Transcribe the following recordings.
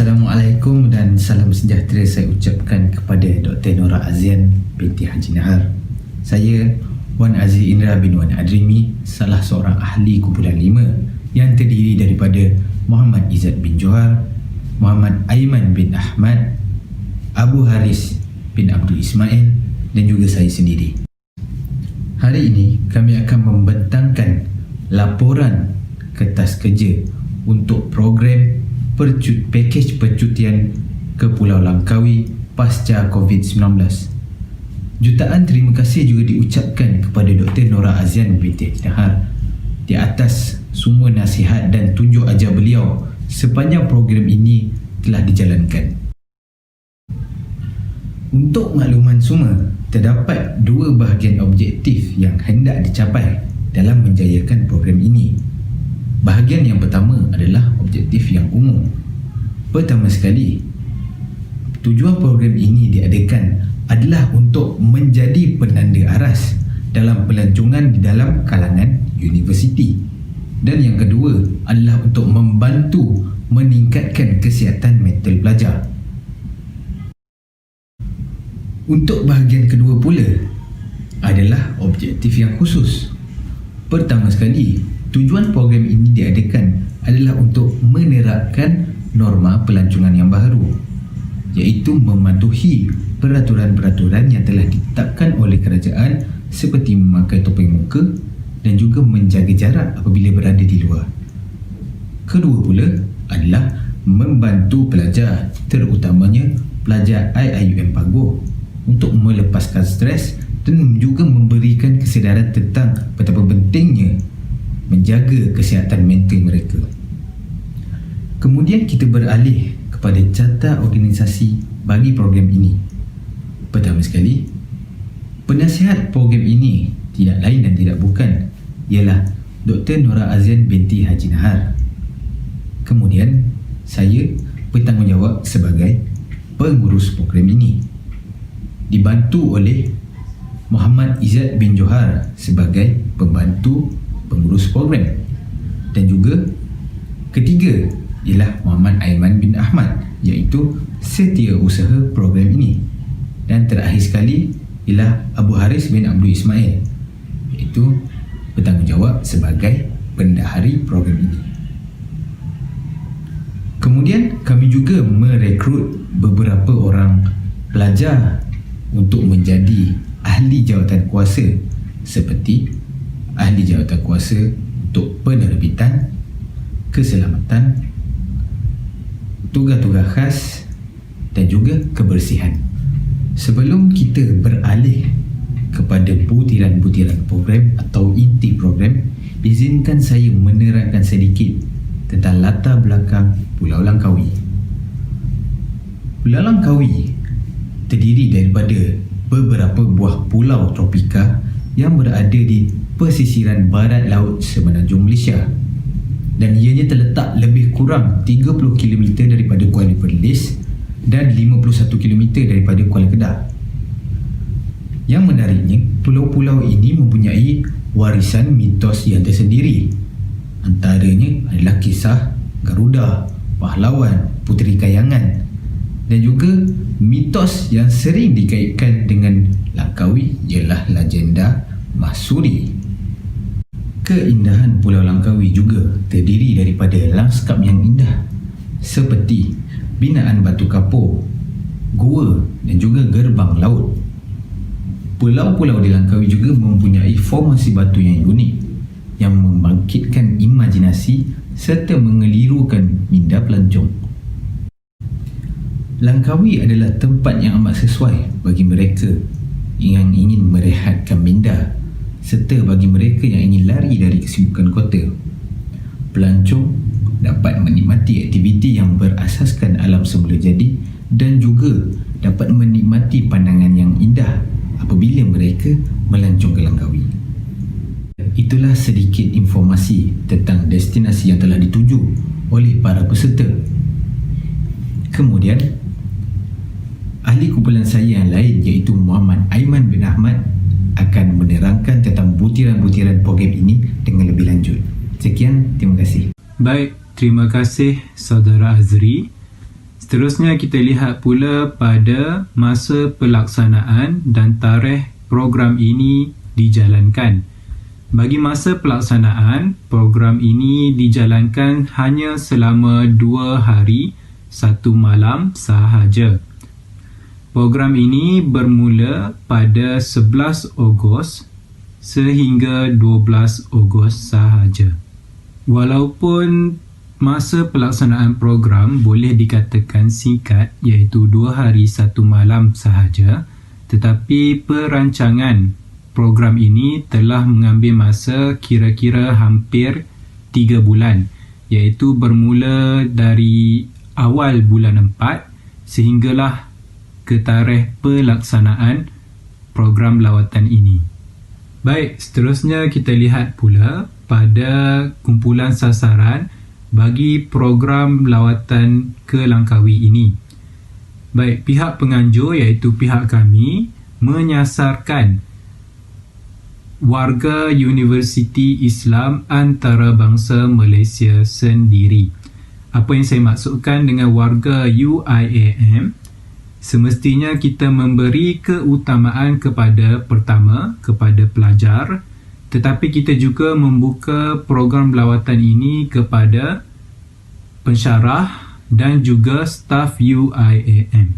Assalamualaikum dan salam sejahtera saya ucapkan kepada Dr. Nora Azian binti Haji Nahar. Saya Wan Aziz Indra bin Wan Adrimi, salah seorang ahli kumpulan 5 yang terdiri daripada Muhammad Izzat bin Johar, Muhammad Aiman bin Ahmad, Abu Haris bin Abdul Ismail dan juga saya sendiri. Hari ini kami akan membentangkan laporan kertas kerja untuk program pakej percutian ke Pulau Langkawi pasca COVID-19. Jutaan terima kasih juga diucapkan kepada Dr. Nora Azian binti Haji Nahar di atas semua nasihat dan tunjuk ajar beliau sepanjang program ini telah dijalankan. Untuk makluman semua, terdapat dua bahagian objektif yang hendak dicapai dalam menjayakan program ini. Bahagian yang pertama adalah objektif yang umum. Pertama sekali, tujuan program ini diadakan adalah untuk menjadi penanda aras dalam pelancongan di dalam kalangan universiti. Dan yang kedua adalah untuk membantu meningkatkan kesihatan mental pelajar. Untuk bahagian kedua pula adalah objektif yang khusus. Pertama sekali, tujuan program ini diadakan adalah untuk menerapkan norma pelancongan yang baru, iaitu mematuhi peraturan-peraturan yang telah ditetapkan oleh kerajaan seperti memakai topeng muka dan juga menjaga jarak apabila berada di luar. Kedua pula adalah membantu pelajar, terutamanya pelajar IIUM Paguh, untuk melepaskan stres dan juga memberikan kesedaran tentang betapa pentingnya menjaga kesihatan mental mereka. Kemudian kita beralih kepada carta organisasi bagi program ini. Pertama sekali, penasihat program ini tidak lain dan tidak bukan ialah Dr. Nora Azian binti Haji Nahar. Kemudian saya bertanggungjawab sebagai pengurus program ini, dibantu oleh Muhammad Izzat bin Johar sebagai pembantu pengurus program, dan juga ketiga ialah Muhammad Aiman bin Ahmad, iaitu setiausaha program ini, dan terakhir sekali ialah Abu Haris bin Abdul Ismail, iaitu bertanggungjawab sebagai bendahari program ini. Kemudian kami juga merekrut beberapa orang pelajar untuk menjadi ahli jawatan kuasa, seperti ahli jawatan kuasa untuk penerbitan, keselamatan, tugas-tugas khas dan juga kebersihan. Sebelum kita beralih kepada butiran-butiran program atau inti program, izinkan saya menerangkan sedikit tentang latar belakang Pulau Langkawi. Pulau Langkawi terdiri daripada beberapa buah pulau tropika yang berada di pesisiran barat laut semenanjung Malaysia, dan ianya terletak lebih kurang 30 km daripada Kuala Perlis dan 51 km daripada Kuala Kedah. Yang menariknya, pulau-pulau ini mempunyai warisan mitos yang tersendiri. Antaranya adalah kisah Garuda, pahlawan, Puteri Kayangan, dan juga mitos yang sering dikaitkan dengan Langkawi ialah legenda Mahsuri. Keindahan Pulau Langkawi juga terdiri daripada lanskap yang indah seperti binaan batu kapur, gua dan juga gerbang laut. Pulau-pulau di Langkawi juga mempunyai formasi batu yang unik yang membangkitkan imajinasi serta mengelirukan minda pelancong. Langkawi adalah tempat yang amat sesuai bagi mereka yang ingin merehatkan minda serta bagi mereka yang ingin lari dari kesibukan kota. Pelancong dapat menikmati aktiviti yang berasaskan alam semula jadi dan juga dapat menikmati pandangan yang indah apabila mereka melancong ke Langkawi. Itulah sedikit informasi tentang destinasi yang telah dituju oleh para peserta. Kemudian, ahli kumpulan saya yang lain iaitu Muhammad Aiman bin Ahmad akan menerangkan tentang butiran-butiran program ini dengan lebih lanjut. Sekian, terima kasih. Baik, terima kasih Saudara Azri. Seterusnya kita lihat pula pada masa pelaksanaan dan tarikh program ini dijalankan. Bagi masa pelaksanaan, program ini dijalankan hanya selama 2 hari 1 malam sahaja. Program ini bermula pada 11 Ogos sehingga 12 Ogos sahaja. Walaupun masa pelaksanaan program boleh dikatakan singkat, iaitu 2 hari 1 malam sahaja, tetapi perancangan program ini telah mengambil masa kira-kira hampir 3 bulan, iaitu bermula dari awal bulan 4 sehinggalah ke tarikh pelaksanaan program lawatan ini. Baik, seterusnya kita lihat pula pada kumpulan sasaran bagi program lawatan ke Langkawi ini. Baik, pihak penganjur iaitu pihak kami menyasarkan warga Universiti Islam Antarabangsa Malaysia sendiri. Apa yang saya maksudkan dengan warga UIAM? Semestinya kita memberi keutamaan pertama kepada pelajar, tetapi kita juga membuka program lawatan ini kepada pensyarah dan juga staf UIAM.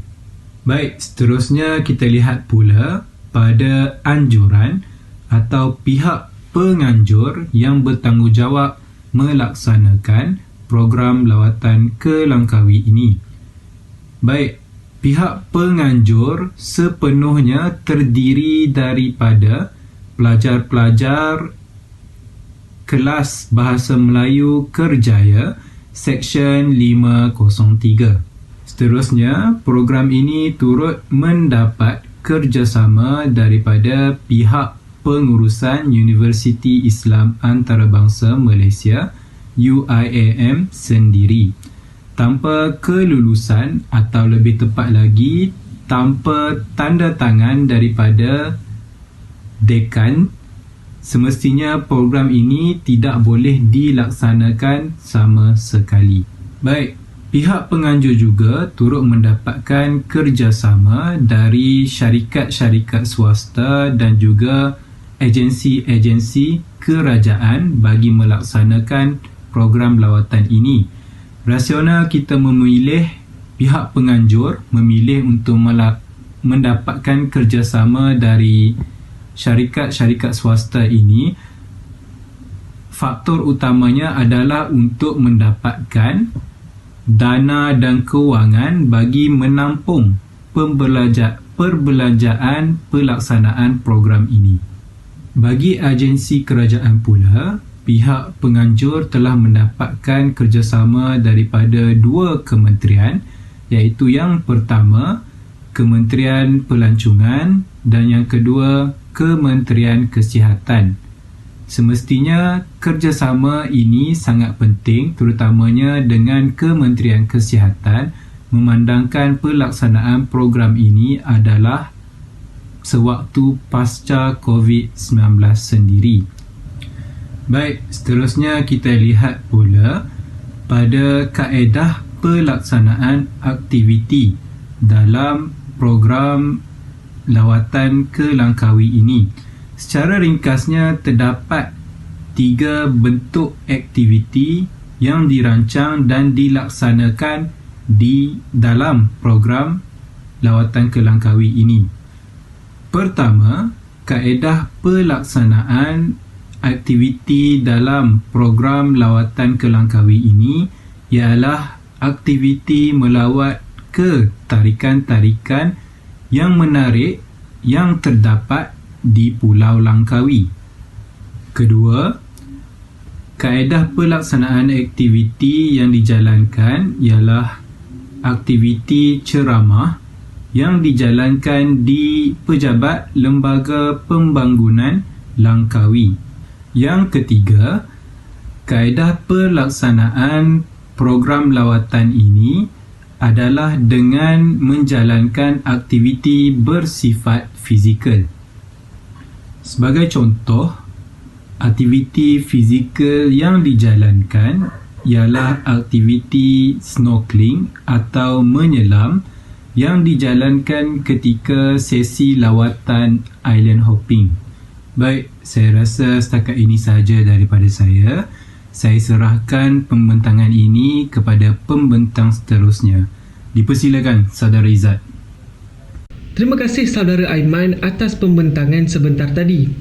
Baik, seterusnya kita lihat pula pada anjuran atau pihak penganjur yang bertanggungjawab melaksanakan program lawatan ke Langkawi ini. Baik, pihak penganjur sepenuhnya terdiri daripada pelajar-pelajar kelas Bahasa Melayu Kerjaya Seksyen 503. Seterusnya, program ini turut mendapat kerjasama daripada pihak pengurusan Universiti Islam Antarabangsa Malaysia UIAM sendiri. Tanpa kelulusan atau lebih tepat lagi tanpa tanda tangan daripada dekan, semestinya program ini tidak boleh dilaksanakan sama sekali. Baik, pihak penganjur juga turut mendapatkan kerjasama dari syarikat-syarikat swasta dan juga agensi-agensi kerajaan bagi melaksanakan program lawatan ini. Rasional kita memilih pihak penganjur memilih untuk mendapatkan kerjasama dari syarikat-syarikat swasta ini, faktor utamanya adalah untuk mendapatkan dana dan kewangan bagi menampung perbelanjaan pelaksanaan program ini. Bagi agensi kerajaan pula, pihak penganjur telah mendapatkan kerjasama daripada 2 kementerian, iaitu yang pertama Kementerian Pelancongan dan yang kedua Kementerian Kesihatan. Semestinya kerjasama ini sangat penting, terutamanya dengan Kementerian Kesihatan, memandangkan pelaksanaan program ini adalah sewaktu pasca COVID-19 sendiri. Baik, seterusnya kita lihat pula pada kaedah pelaksanaan aktiviti dalam program lawatan ke Langkawi ini. Secara ringkasnya, terdapat 3 bentuk aktiviti yang dirancang dan dilaksanakan di dalam program lawatan ke Langkawi ini. Pertama, kaedah pelaksanaan aktiviti dalam program lawatan ke Langkawi ini ialah aktiviti melawat ke tarikan-tarikan yang menarik yang terdapat di Pulau Langkawi. Kedua, kaedah pelaksanaan aktiviti yang dijalankan ialah aktiviti ceramah yang dijalankan di Pejabat Lembaga Pembangunan Langkawi. Yang ketiga, kaedah pelaksanaan program lawatan ini adalah dengan menjalankan aktiviti bersifat fizikal. Sebagai contoh, aktiviti fizikal yang dijalankan ialah aktiviti snorkeling atau menyelam yang dijalankan ketika sesi lawatan island hopping. Baik, saya rasa setakat ini sahaja daripada saya. Saya serahkan pembentangan ini kepada pembentang seterusnya. Dipersilakan, Saudara Izzat. Terima kasih Saudara Aiman atas pembentangan sebentar tadi.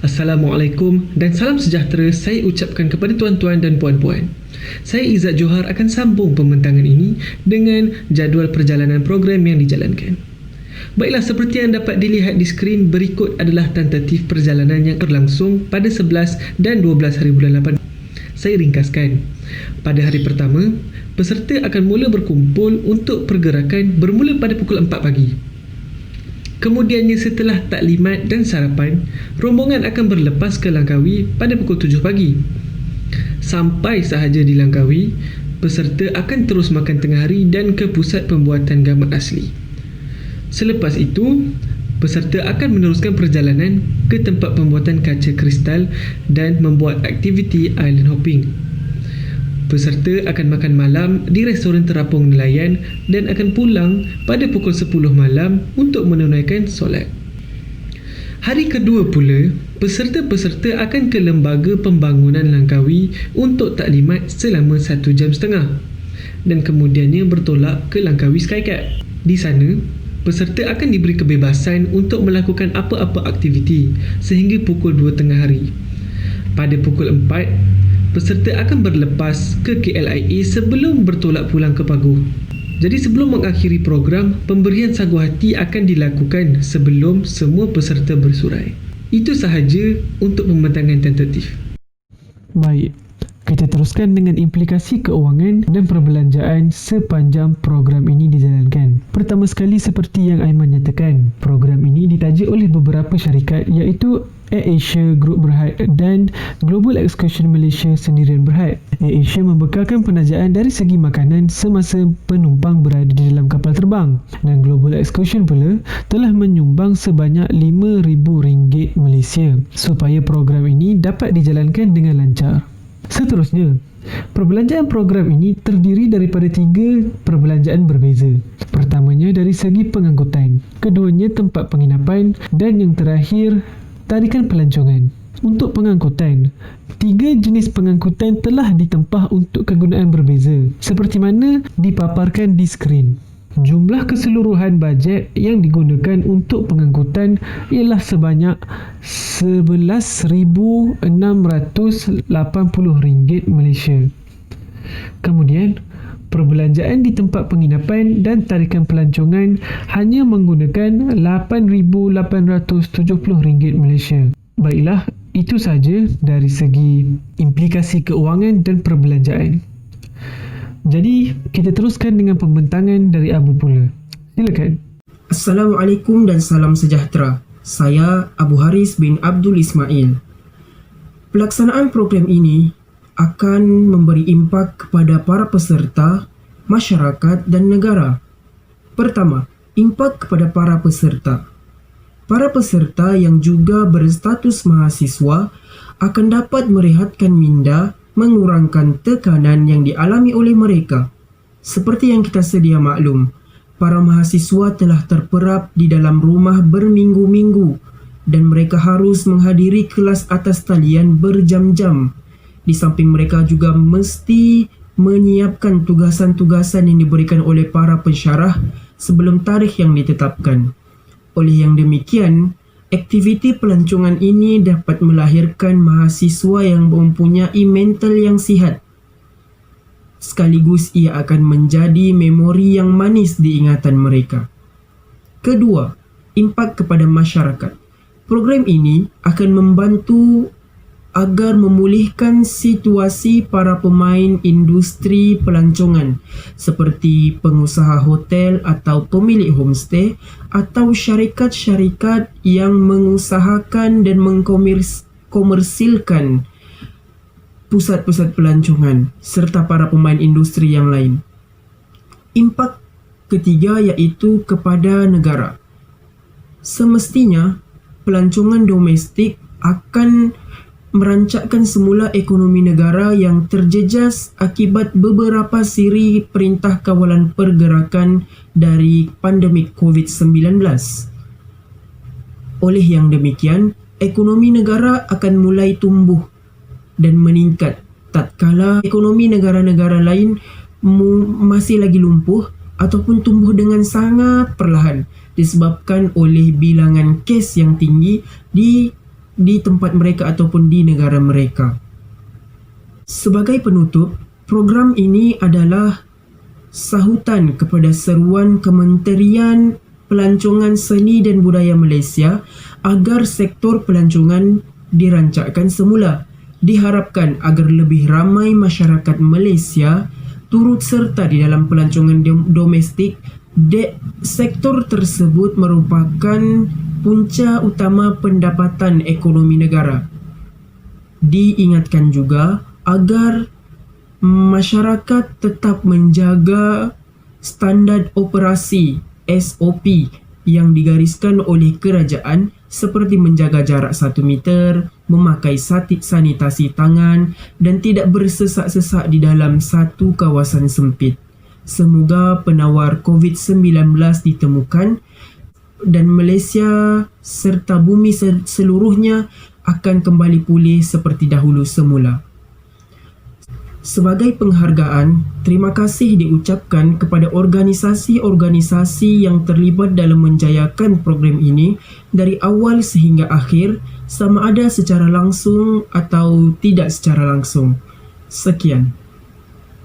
Assalamualaikum dan salam sejahtera saya ucapkan kepada tuan-tuan dan puan-puan. Saya Izzat Johar akan sambung pembentangan ini dengan jadual perjalanan program yang dijalankan. Baiklah, seperti yang dapat dilihat di skrin, berikut adalah tentatif perjalanan yang berlangsung pada 11 dan 12 hari bulan 8. Saya ringkaskan. Pada hari pertama, peserta akan mula berkumpul untuk pergerakan bermula pada pukul 4 pagi. Kemudiannya setelah taklimat dan sarapan, rombongan akan berlepas ke Langkawi pada pukul 7 pagi. Sampai sahaja di Langkawi, peserta akan terus makan tengah hari dan ke pusat pembuatan gambar asli. Selepas itu, peserta akan meneruskan perjalanan ke tempat pembuatan kaca kristal dan membuat aktiviti island hopping. Peserta akan makan malam di restoran terapung nelayan dan akan pulang pada pukul 10 malam untuk menunaikan solat. Hari kedua pula, peserta-peserta akan ke Lembaga Pembangunan Langkawi untuk taklimat selama 1 jam setengah dan kemudiannya bertolak ke Langkawi Skycap. Di sana, peserta akan diberi kebebasan untuk melakukan apa-apa aktiviti sehingga pukul 2 tengah hari. Pada pukul 4, peserta akan berlepas ke KLIA sebelum bertolak pulang ke Paguh. Jadi sebelum mengakhiri program, pemberian sagu hati akan dilakukan sebelum semua peserta bersurai. Itu sahaja untuk pembentangan tentatif. Baik, kita teruskan dengan implikasi keuangan dan perbelanjaan sepanjang program ini dijalankan. Pertama sekali, seperti yang Aiman nyatakan, program ini ditaja oleh beberapa syarikat iaitu AirAsia Group Berhad dan Global Excursion Malaysia Sendirian Berhad. AirAsia membekalkan penajaan dari segi makanan semasa penumpang berada di dalam kapal terbang, dan Global Excursion pula telah menyumbang sebanyak RM5,000 Malaysia supaya program ini dapat dijalankan dengan lancar. Seterusnya, perbelanjaan program ini terdiri daripada 3 perbelanjaan berbeza. Pertamanya dari segi pengangkutan, keduanya tempat penginapan, dan yang terakhir tarikan pelancongan. Untuk pengangkutan, 3 jenis pengangkutan telah ditempah untuk kegunaan berbeza seperti mana dipaparkan di skrin. Jumlah keseluruhan bajet yang digunakan untuk pengangkutan ialah sebanyak RM11,680 Malaysia. Kemudian, perbelanjaan di tempat penginapan dan tarikan pelancongan hanya menggunakan RM8,870 Malaysia. Baiklah, itu saja dari segi implikasi keuangan dan perbelanjaan. Jadi, kita teruskan dengan pembentangan dari Abu pula. Silakan. Assalamualaikum dan salam sejahtera. Saya Abu Haris bin Abdul Ismail. Pelaksanaan program ini akan memberi impak kepada para peserta, masyarakat dan negara. Pertama, impak kepada para peserta. Para peserta yang juga berstatus mahasiswa akan dapat merehatkan minda, mengurangkan tekanan yang dialami oleh mereka. Seperti yang kita sedia maklum, para mahasiswa telah terperap di dalam rumah berminggu-minggu dan mereka harus menghadiri kelas atas talian berjam-jam. Di samping mereka juga mesti menyiapkan tugasan-tugasan yang diberikan oleh para pensyarah sebelum tarikh yang ditetapkan. Oleh yang demikian, aktiviti pelancongan ini dapat melahirkan mahasiswa yang mempunyai mental yang sihat. Sekaligus ia akan menjadi memori yang manis di ingatan mereka. Kedua, impak kepada masyarakat. Program ini akan membantu agar memulihkan situasi para pemain industri pelancongan seperti pengusaha hotel atau pemilik homestay atau syarikat-syarikat yang mengusahakan dan mengkomersilkan pusat-pusat pelancongan serta para pemain industri yang lain. Impak ketiga iaitu kepada negara. Semestinya pelancongan domestik akan merancakkan semula ekonomi negara yang terjejas akibat beberapa siri perintah kawalan pergerakan dari pandemik COVID-19. Oleh yang demikian, ekonomi negara akan mulai tumbuh dan meningkat tatkala ekonomi negara-negara lain masih lagi lumpuh ataupun tumbuh dengan sangat perlahan disebabkan oleh bilangan kes yang tinggi di tempat mereka ataupun di negara mereka. Sebagai penutup, program ini adalah sahutan kepada seruan Kementerian Pelancongan Seni dan Budaya Malaysia agar sektor pelancongan dirancakkan semula. Diharapkan agar lebih ramai masyarakat Malaysia turut serta di dalam pelancongan domestik. Sektor tersebut merupakan punca utama pendapatan ekonomi negara. Diingatkan juga agar masyarakat tetap menjaga standard operasi SOP yang digariskan oleh kerajaan seperti menjaga jarak 1 meter, memakai sanitasi tangan dan tidak bersesak-sesak di dalam satu kawasan sempit. Semoga penawar COVID-19 ditemukan dan Malaysia serta bumi seluruhnya akan kembali pulih seperti dahulu semula. Sebagai penghargaan, terima kasih diucapkan kepada organisasi-organisasi yang terlibat dalam menjayakan program ini dari awal sehingga akhir, sama ada secara langsung atau tidak secara langsung. Sekian.